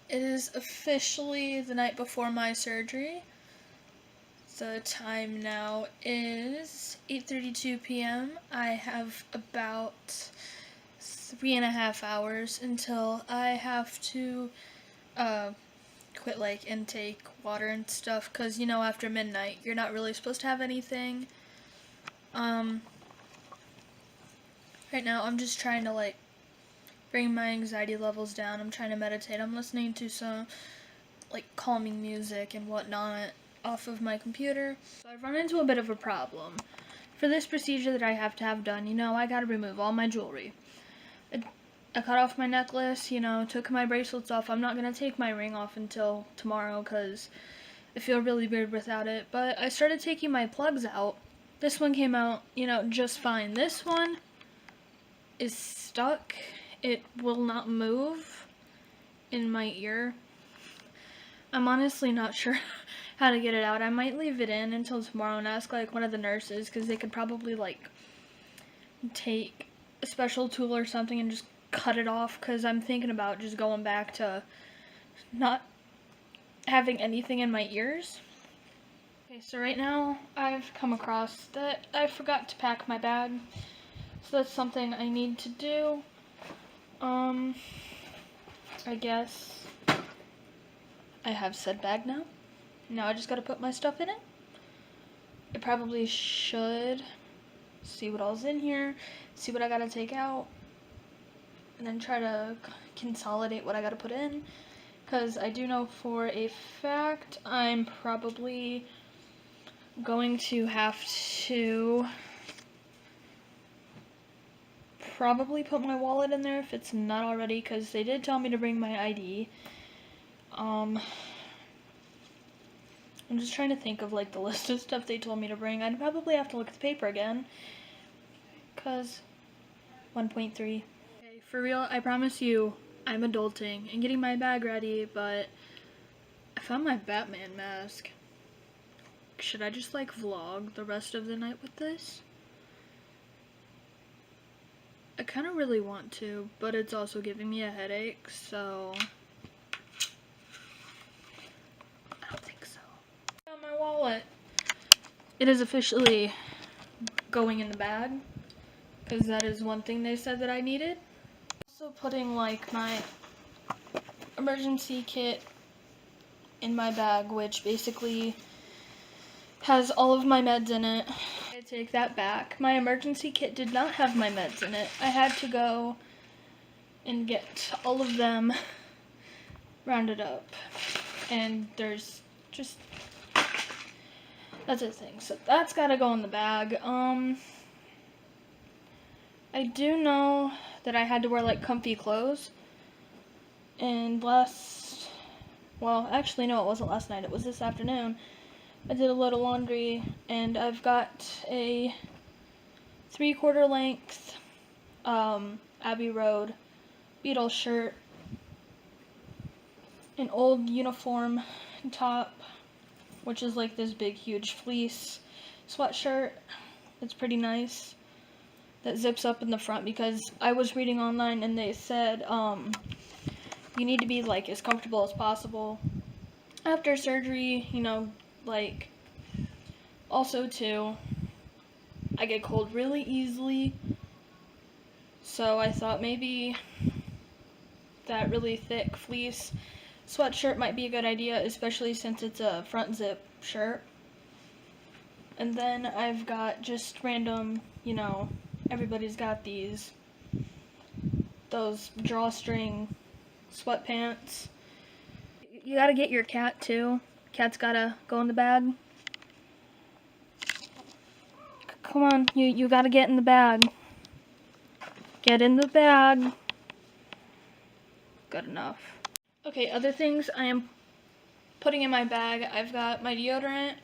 It is officially the night before my surgery. The time now is 8:32 p.m. I have about 3.5 hours until I have to quit like intake water and stuff, because after midnight you're not really supposed to have anything. Right now I'm just trying to like bring my anxiety levels down. I'm trying to meditate. I'm listening to some like calming music and whatnot off of my computer. So I've run into a bit of a problem. For this procedure that I have to have done, I gotta remove all my jewelry. I cut off my necklace, took my bracelets off. I'm not gonna take my ring off until tomorrow because I feel really weird without it. But I started taking my plugs out. This one came out, just fine. This one is stuck. It will not move in my ear. I'm honestly not sure how to get it out. I might leave it in until tomorrow and ask like one of the nurses, because they could probably like take a special tool or something and just cut it off, because I'm thinking about just going back to not having anything in my ears. Okay, so right now I've come across that I forgot to pack my bag, so that's something I need to do. I guess I have said bag now. Now I just gotta put my stuff in it. I probably should see what all's in here, see what I gotta take out, and then try to consolidate what I gotta put in. Because I do know for a fact I'm probably going to have to probably put my wallet in there if it's not already, because they did tell me to bring my ID. I'm just trying to think of like the list of stuff they told me to bring. I'd probably have to look at the paper again, because 1.3. Okay, for real, I promise you, I'm adulting and getting my bag ready, but I found my Batman mask. Should I just like vlog the rest of the night with this? I kind of really want to, but it's also giving me a headache, so I don't think so. I found my wallet. It is officially going in the bag, because that is one thing they said that I needed. Also putting like my emergency kit in my bag, which basically has all of my meds in it. I take that back. My emergency kit did not have my meds in it. I had to go and get all of them rounded up. And there's just, that's a thing. So that's gotta go in the bag. I do know that I had to wear like comfy clothes. And well, actually no, it wasn't last night. It was this afternoon. I did a load of laundry, and I've got a 3/4 length Abbey Road Beatles shirt, an old uniform top, which is like this big huge fleece sweatshirt. It's pretty nice. That zips up in the front, because I was reading online and they said you need to be like as comfortable as possible after surgery, like, also too, I get cold really easily, so I thought maybe that really thick fleece sweatshirt might be a good idea, especially since it's a front zip shirt. And then I've got just random, everybody's got those drawstring sweatpants. You gotta get your cat too. Cat's gotta go in the bag. Come on, you gotta get in the bag. Get in the bag. Good enough. Okay, other things I am putting in my bag. I've got my deodorant,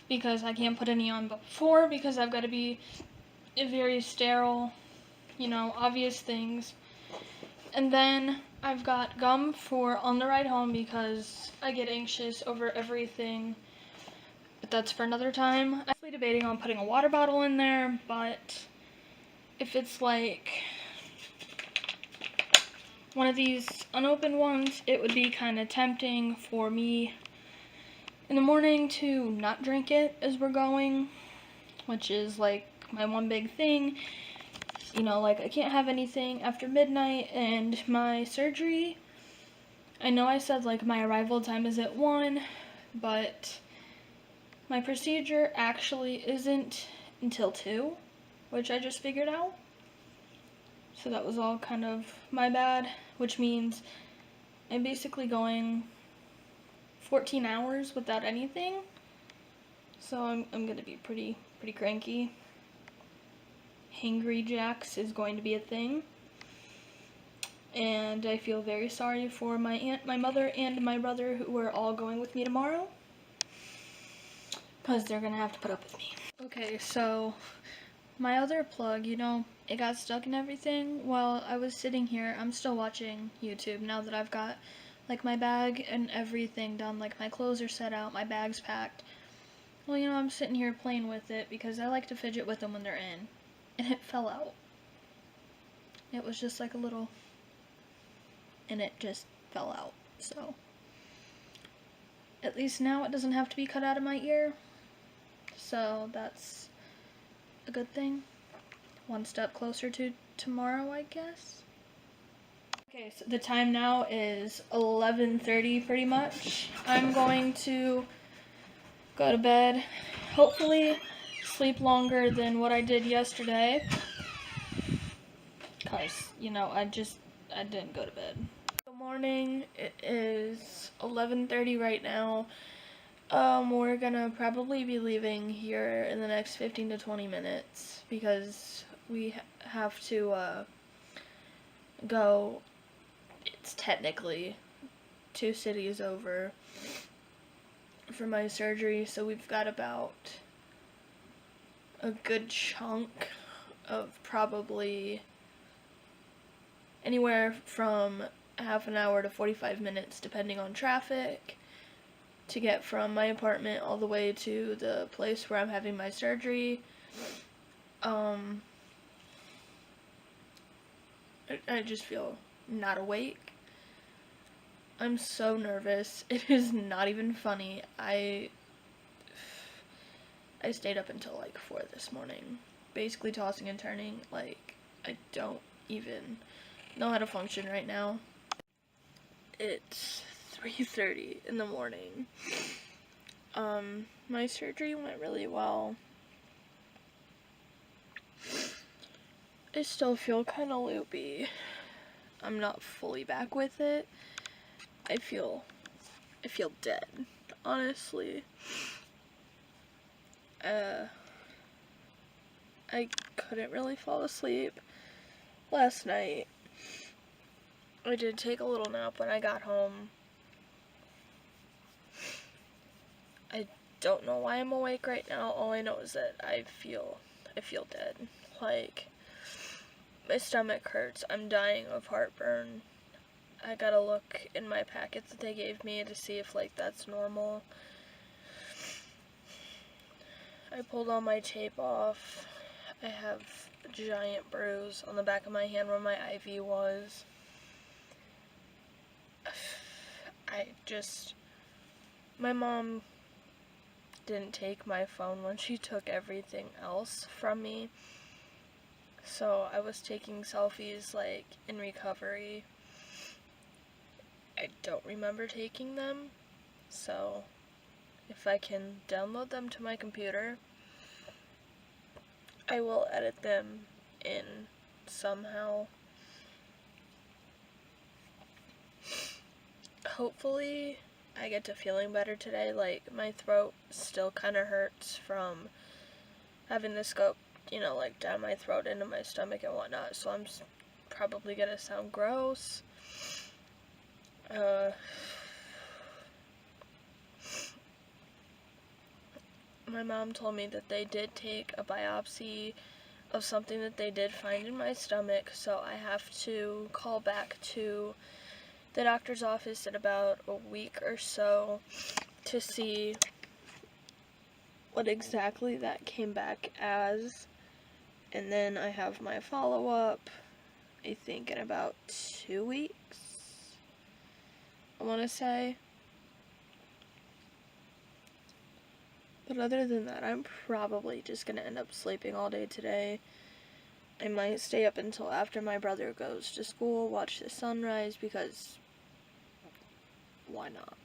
because I can't put any on before, because I've got to be very sterile, obvious things. And then I've got gum for on the ride home, because I get anxious over everything. But that's for another time. I'm actually debating on putting a water bottle in there, but if it's like, one of these unopened ones, it would be kind of tempting for me in the morning to not drink it as we're going, which is like my one big thing. You know, like I can't have anything after midnight, and my surgery, I know I said like my arrival time is at 1, but my procedure actually isn't until 2, which I just figured out. So that was all kind of my bad, which means I'm basically going 14 hours without anything. So I'm gonna be pretty cranky. Hangry Jacks is going to be a thing. And I feel very sorry for my aunt, my mother, and my brother, who are all going with me tomorrow, because they're gonna have to put up with me. Okay, so my other plug, you know, it got stuck and everything. While I was sitting here, I'm still watching YouTube now that I've got like my bag and everything done, like my clothes are set out, my bag's packed. Well, you know, I'm sitting here playing with it because I like to fidget with them when they're in, and it fell out. It was just like a little, and it just fell out. So at least now it doesn't have to be cut out of my ear, so that's a good thing. One step closer to tomorrow, I guess. Okay, so the time now is 11:30 pretty much. I'm going to go to bed, hopefully sleep longer than what I did yesterday, because, you know, I didn't go to bed. Good morning, it is 11:30 right now. We're gonna probably be leaving here in the next 15 to 20 minutes, because we have to, go, it's technically 2 cities over for my surgery, so we've got about a good chunk of probably anywhere from half an hour to 45 minutes, depending on traffic, to get from my apartment all the way to the place where I'm having my surgery. I just feel not awake. I'm so nervous. It is not even funny. I stayed up until like 4 this morning, basically tossing and turning. Like, I don't even know how to function right now. It's 3:30 in the morning. My surgery went really well. I still feel kind of loopy. I'm not fully back with it. I feel dead, honestly. I couldn't really fall asleep last night. I did take a little nap when I got home. I don't know why I'm awake right now. All I know is that I feel dead. Like, my stomach hurts. I'm dying of heartburn. I gotta look in my packet that they gave me to see if, like, that's normal. I pulled all my tape off. I have a giant bruise on the back of my hand where my IV was. My mom didn't take my phone when she took everything else from me. So I was taking selfies, like, in recovery. I don't remember taking them, so if I can download them to my computer, I will edit them in somehow. Hopefully I get to feeling better today. Like, my throat still kind of hurts from having the scope, you know, like, down my throat into my stomach and whatnot, so I'm probably gonna sound gross. My mom told me that they did take a biopsy of something that they did find in my stomach, so I have to call back to the doctor's office in about a week or so to see what exactly that came back as, and then I have my follow-up, I think, in about 2 weeks, I want to say. But other than that, I'm probably just going to end up sleeping all day today. I might stay up until after my brother goes to school, watch the sunrise, because why not?